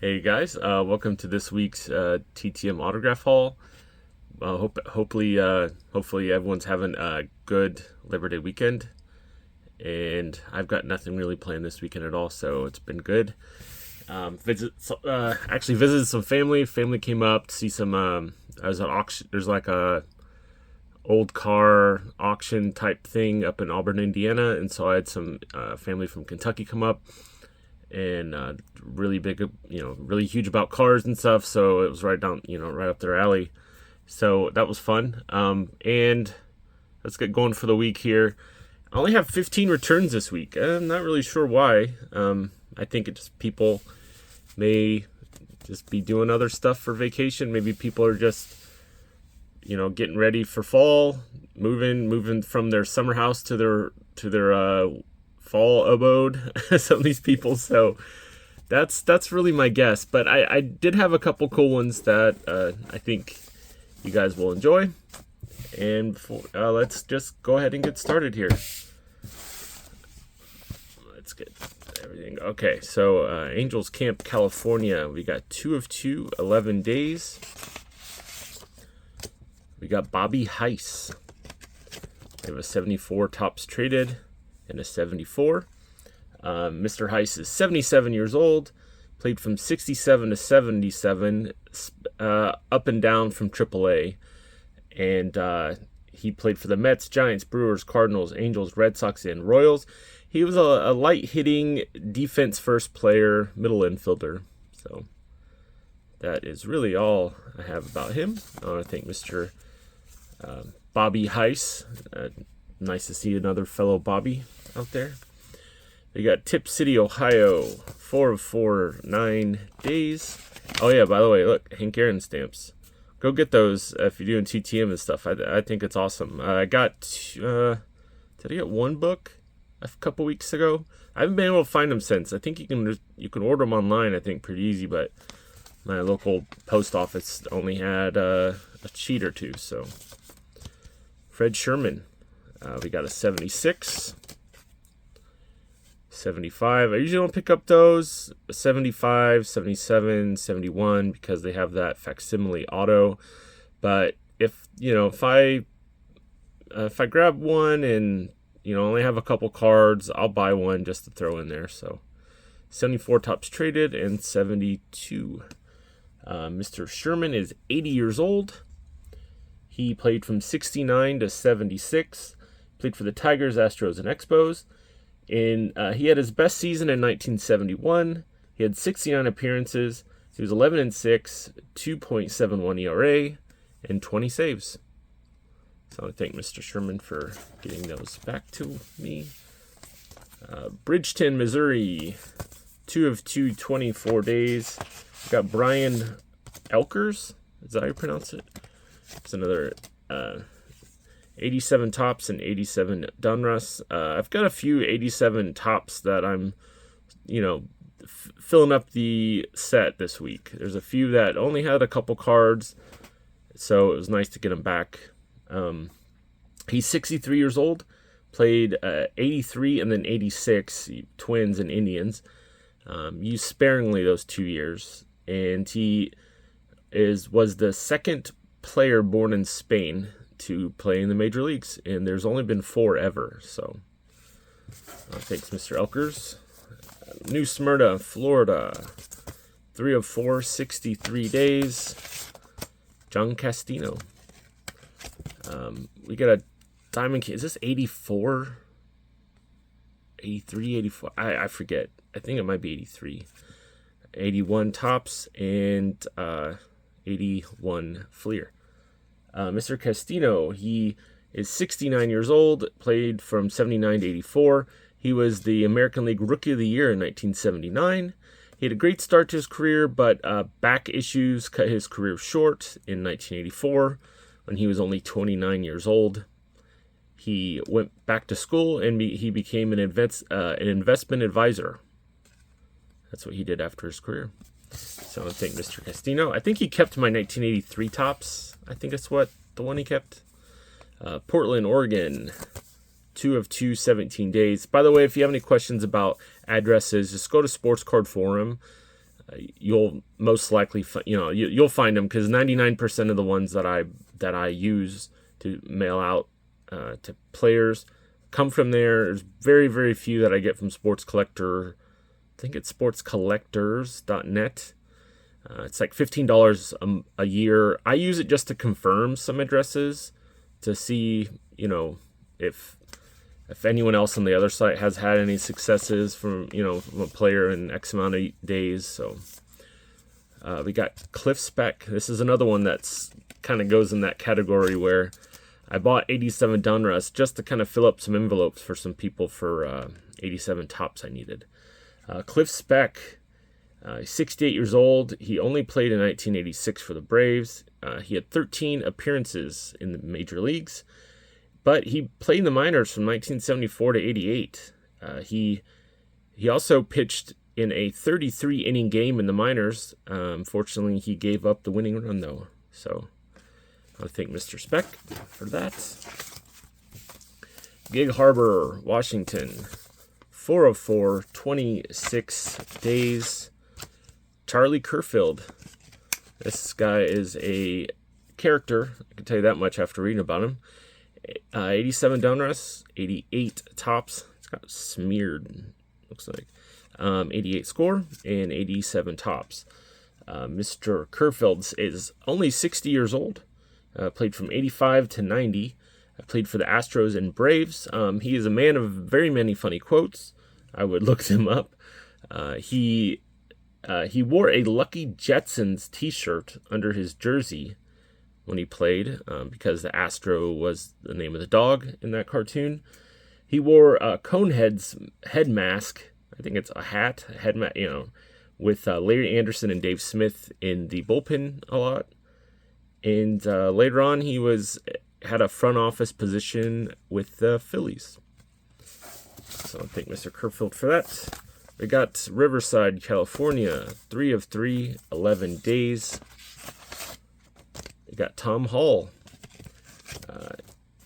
Hey guys, welcome to this week's TTM autograph haul. Hopefully everyone's having a good Labor Day weekend, and I've got nothing really planned this weekend at all, so it's been good. Actually visited some family. Family came up to see some. I was at auction. There's like a old car auction type thing up in Auburn, Indiana, and so I had some family from Kentucky come up and really big, really huge about cars and stuff. So it was right down, right up their alley. So that was fun. And let's get going for the week here. I only have 15 returns this week. I'm not really sure why. I think it's people may just be doing other stuff for vacation. Maybe people are just, getting ready for fall, moving from their summer house to their fall abode. Some of these people. So that's really my guess. But I did have a couple cool ones that I think you guys will enjoy. And let's just go ahead and get started here. Let's get everything. Okay, so Angels Camp, California. We got 2 of 2, 11 days. We got Bobby Heiss. We have a 74 tops traded and a 74. Mr. Heiss is 77 years old. Played from 67 to 77, up and down from AAA. And he played for the Mets, Giants, Brewers, Cardinals, Angels, Red Sox, and Royals. He was a light-hitting, defense-first player, middle infielder. So that is really all I have about him. I want to thank Mr. Bobby Heiss. Nice to see another fellow Bobby out there. We got Tip City, Ohio, 4 of 4, 9 days. Oh yeah, by the way, look, Hank Aaron stamps. Go get those if you're doing TTM and stuff. I think it's awesome. I got, did I get one book a couple weeks ago? I haven't been able to find them since. I think you can order them online, I think, pretty easy, but my local post office only had a sheet or two, so. Fred Sherman, we got a 76. 75. I usually don't pick up those. 75, 77, 71 because they have that facsimile auto. But if I grab one and only have a couple cards, I'll buy one just to throw in there. So 74 tops traded and 72. Mr. Sherman is 80 years old. He played from 69 to 76. Played for the Tigers, Astros, and Expos. And he had his best season in 1971. He had 69 appearances. He was 11-6, 2.71 ERA, and 20 saves. So I thank Mr. Sherman for getting those back to me. Bridgeton, Missouri, 2 of 2, 24 days. We got Brian Elkers. Is that how you pronounce it? It's another 87 tops and 87 Donruss. I've got a few 87 tops that I'm, filling up the set this week. There's a few that only had a couple cards, so it was nice to get them back. He's 63 years old, played 83 and then 86, Twins and Indians. Used sparingly those 2 years, and he was the second player born in Spain to play in the major leagues, and there's only been 4 ever. So thanks, Mr. Elkers. New Smyrna, Florida, 3 of 4, 63 days. John Castino. We got a diamond. Is this 84? 83, 84? I forget. I think it might be 83. 81 tops and 81 Fleer. Mr. Castino, he is 69 years old, played from 79 to 84. He was the American League Rookie of the Year in 1979. He had a great start to his career, but back issues cut his career short in 1984 when he was only 29 years old. He went back to school and he became an investment advisor. That's what he did after his career. So I thank Mr. Castino. I think he kept my 1983 tops. I think that's the one he kept. Portland, Oregon, 2 of 2, 17 days. By the way, if you have any questions about addresses, just go to Sports Card Forum. you'll most likely you'll find them, because 99% of the ones that I use to mail out to players come from there. There's very, very few that I get from Sports Collector. I think it's sportscollectors.net. It's like $15 a year. I use it just to confirm some addresses, to see, if anyone else on the other site has had any successes from a player in X amount of days. So we got Cliff Spec. This is another one that's kind of goes in that category where I bought 87 Donruss just to kind of fill up some envelopes for some people for 87 tops I needed. Cliff Spec, 68 years old. He only played in 1986 for the Braves. He had 13 appearances in the major leagues, but he played in the minors from 1974 to 88. He also pitched in a 33-inning game in the minors. Unfortunately, he gave up the winning run, though. So I want to thank Mr. Spec for that. Gig Harbor, Washington, 404, 26 days. Charlie Kerfeld. This guy is a character. I can tell you that much after reading about him. 87 Donruss, 88 tops. It's got smeared, looks like. 88 score and 87 tops. Mr. Kerfeld is only 60 years old. Played from 85 to 90. Played for the Astros and Braves. He is a man of very many funny quotes. I would look them up. He wore a Lucky Jetsons t-shirt under his jersey when he played, because the Astro was the name of the dog in that cartoon. He wore a Conehead's head mask. I think it's a head mask, with Larry Anderson and Dave Smith in the bullpen a lot. And later on, he had a front office position with the Phillies. So I thank Mr. Kerfeld for that. We got Riverside, California, 3 of 3, 11 days. We got Tom Hall.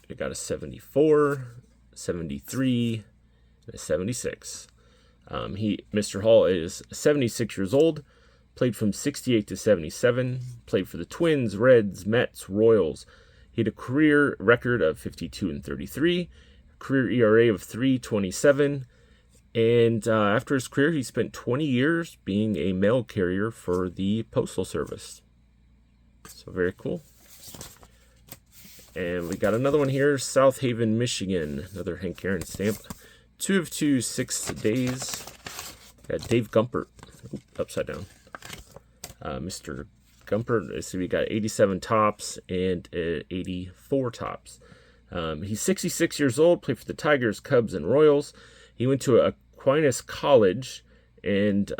We got a 74, 73, and a 76. Mr. Hall is 76 years old. Played from 68 to 77. Played for the Twins, Reds, Mets, Royals. He had a career record of 52 and 33. Career ERA of 3.27. And after his career, he spent 20 years being a mail carrier for the Postal Service. So very cool. And we got another one here, South Haven, Michigan. Another Hank Aaron stamp. 2 of 2, 6 days. Got Dave Gumpert. Upside down. Mr. Gumpert, so we got 87 tops and 84 tops. He's 66 years old, played for the Tigers, Cubs, and Royals. He went to Aquinas College, and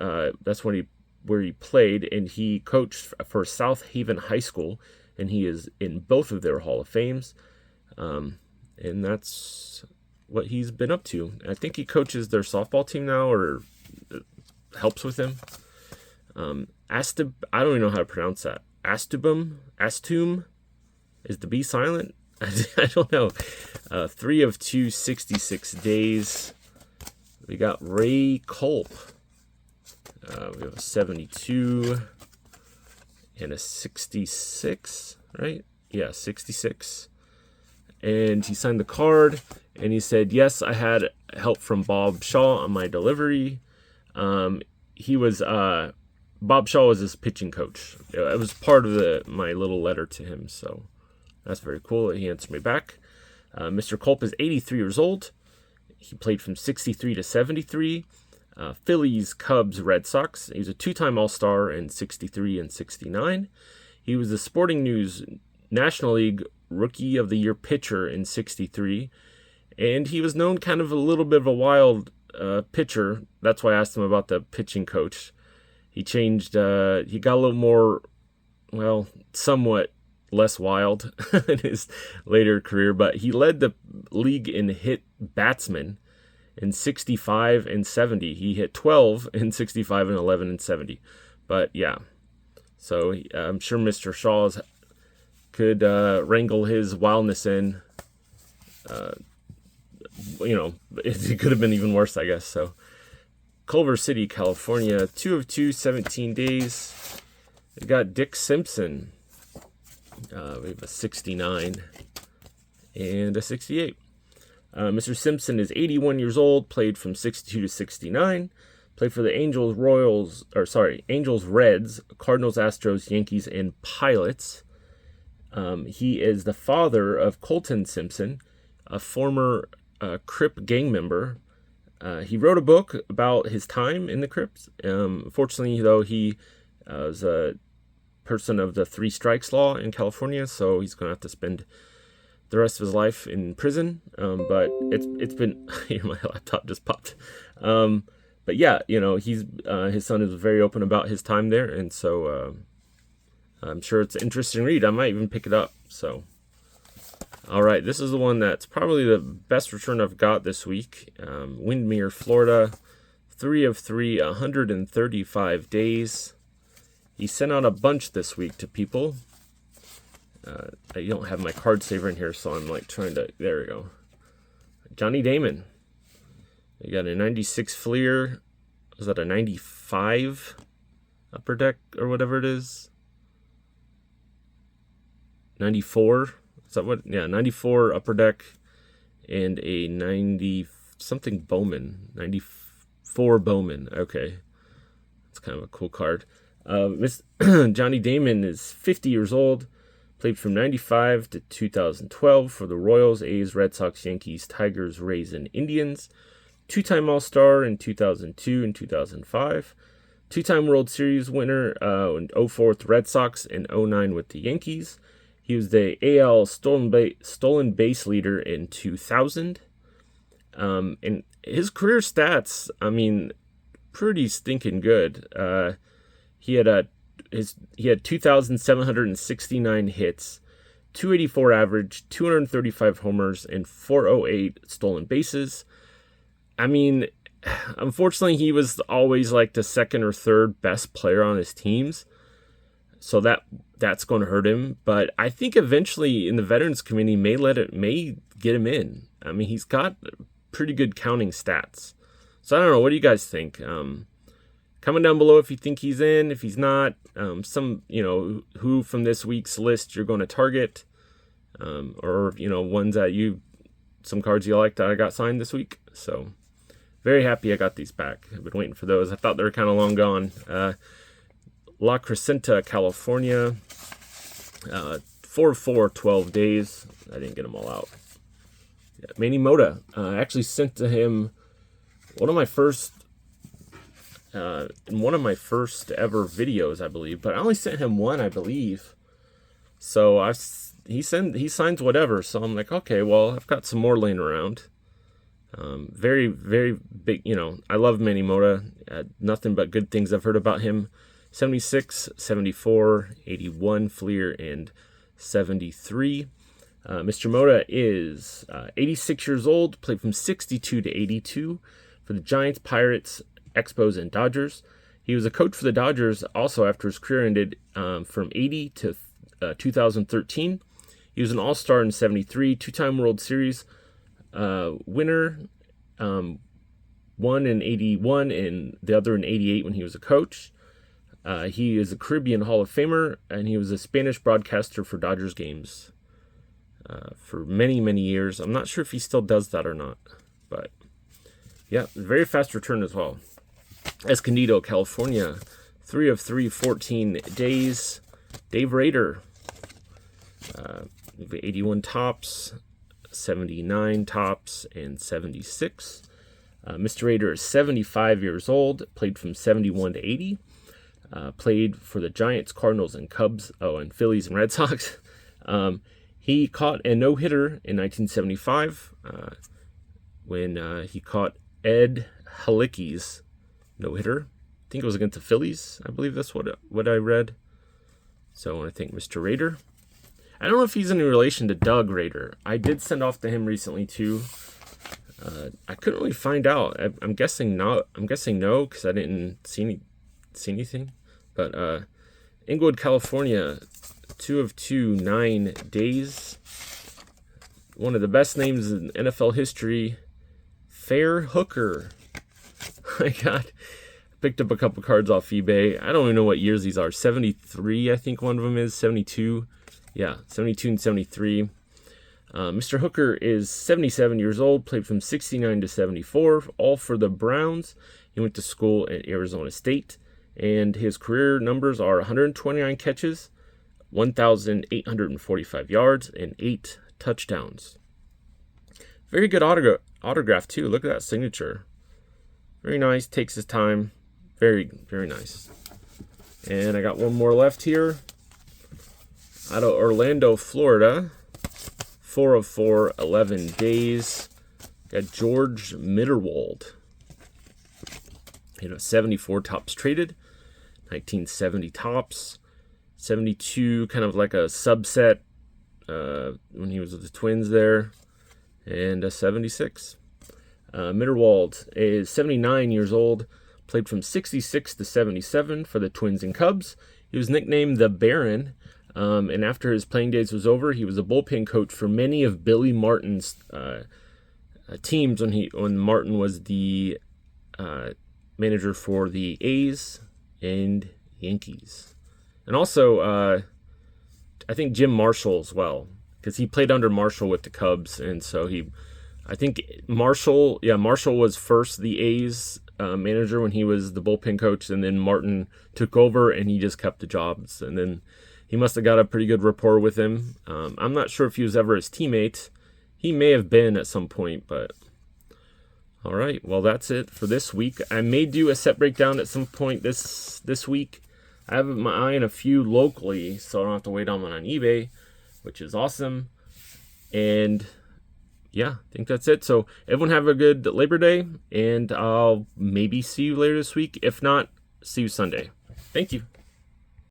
that's where he played, and he coached for South Haven High School, and he is in both of their Hall of Fames. And that's what he's been up to. I think he coaches their softball team now, or helps with them. I don't even know how to pronounce that. Astum? Is the B silent? I don't know. 3 of 2, 66 days. We got Ray Culp. We have a 72 and a 66, right? Yeah, 66. And he signed the card, and he said, yes, I had help from Bob Shaw on my delivery. Bob Shaw was his pitching coach. It was part of my little letter to him, so that's very cool that he answered me back. Mr. Culp is 83 years old. He played from 63 to 73. Phillies, Cubs, Red Sox. He was a 2-time All-Star in 63 and 69. He was the Sporting News National League Rookie of the Year pitcher in 63. And he was known kind of a little bit of a wild pitcher. That's why I asked him about the pitching coach. He changed, he got a little more, somewhat less wild in his later career, but he led the league in hit batsmen in 65 and 70. He hit 12 in 65 and 11 and 70. But yeah, so I'm sure Mr. Shaw could wrangle his wildness in. It could have been even worse, I guess. So Culver City, California, 2 of 2, 17 days. We got Dick Simpson. We have a 69 and a 68. Mr. Simpson is 81 years old, played from 62 to 69. Played for the Angels, Reds, Cardinals, Astros, Yankees, and Pilots. He is the father of Colton Simpson, a former Crip gang member. He wrote a book about his time in the Crips. Fortunately, though, he was a person of the 3 strikes law in California, so he's going to have to spend the rest of his life in prison. But it's been my laptop just popped. But yeah, he's his son is very open about his time there, and so I'm sure it's an interesting read. I might even pick it up. So, all right, this is the one that's probably the best return I've got this week. Windmere, Florida, 3 of 3, 135 days. He sent out a bunch this week to people. I don't have my card saver in here, so I'm like trying to. There we go. Johnny Damon. You got a 96 Fleer. Was that a 95 upper deck or whatever it is? 94. Is that what? Yeah, 94 upper deck and a 90 something Bowman. 94 Bowman. Okay. That's kind of a cool card. Johnny Damon is 50 years old. Played from 95 to 2012 for the Royals, A's, Red Sox, Yankees, Tigers, Rays, and Indians. 2-time All-Star in 2002 and 2005. 2-time World Series winner in 2004 with the Red Sox and 2009 with the Yankees. He was the AL stolen base leader in 2000. And his career stats, pretty stinking good. He had 2,769 hits, 284 average, 235 homers, and 408 stolen bases. Unfortunately, he was always like the second or third best player on his teams, so that's going to hurt him. But I think eventually in the Veterans Committee may get him in. He's got pretty good counting stats. So I don't know. What do you guys think? Comment down below if you think he's in. If he's not, who from this week's list you're going to target, or ones that some cards you like that I got signed this week. So very happy I got these back. I've been waiting for those. I thought they were kind of long gone. La Crescenta, California, 4-4, 12 days. I didn't get them all out. Yeah, Manny Mota. I actually sent to him one of my first ever videos, I believe. But I only sent him one, I believe. So he signs whatever. So I'm like, okay, well, I've got some more laying around. Very, very big, I love Manny Mota. Nothing but good things I've heard about him. 76, 74, 81 Fleer, and 73. Mr. Mota is 86 years old, played from 62 to 82 for the Giants, Pirates, Expos, and Dodgers. He was a coach for the Dodgers also after his career ended from 80 to 2013. He was an All-Star in 73, 2-time World Series winner, one in 81 and the other in 88 when he was a coach. He is a Caribbean Hall of Famer, and he was a Spanish broadcaster for Dodgers games for many, many years. I'm not sure if he still does that or not, but yeah, very fast return as well. Escondido, California, 3 of 3, 14 days. Dave Rader, 81 tops, 79 tops, and 76. Mr. Rader is 75 years old, played from 71 to 80. Played for the Giants, Cardinals, and Cubs, and Phillies and Red Sox. He caught a no-hitter in 1975 when he caught Ed Halicki's no-hitter. I think it was against the Phillies. I believe that's what I read. So I want to thank Mr. Rader. I don't know if he's in relation to Doug Rader. I did send off to him recently too. I couldn't really find out. I'm guessing no. Because I didn't see anything. But Inglewood, California, 2 of 2, 9 days. One of the best names in NFL history, Fair Hooker. picked up a couple cards off eBay. I don't even know what years these are. 73, I think one of them is. 72. Yeah, 72 and 73. Mr. Hooker is 77 years old, played from 69 to 74, all for the Browns. He went to school at Arizona State, and his career numbers are 129 catches, 1,845 yards, and 8 touchdowns. Very good autograph, too. Look at that signature. Very nice. Takes his time. Very, very nice. And I got one more left here. Out of Orlando, Florida. 4 of 4, 11 days. Got George Mitterwald. 74 tops traded. 1970 tops. 72, kind of like a subset when he was with the Twins there. And a 76. Mitterwald is 79 years old. Played from 66 to 77 for the Twins and Cubs. He was nicknamed the Baron. And after his playing days was over, he was a bullpen coach for many of Billy Martin's teams when Martin was the manager for the A's and Yankees. And also, I think Jim Marshall as well, because he played under Marshall with the Cubs. And so I think Marshall was first the A's manager when he was the bullpen coach, and then Martin took over and he just kept the jobs. And then he must have got a pretty good rapport with him. I'm not sure if he was ever his teammate. He may have been at some point, but all right. Well, that's it for this week. I may do a set breakdown at some point this week. I have my eye on a few locally, so I don't have to wait on one on eBay, which is awesome. And yeah, I think that's it. So everyone have a good Labor Day, and I'll maybe see you later this week. If not, see you Sunday. Thank you.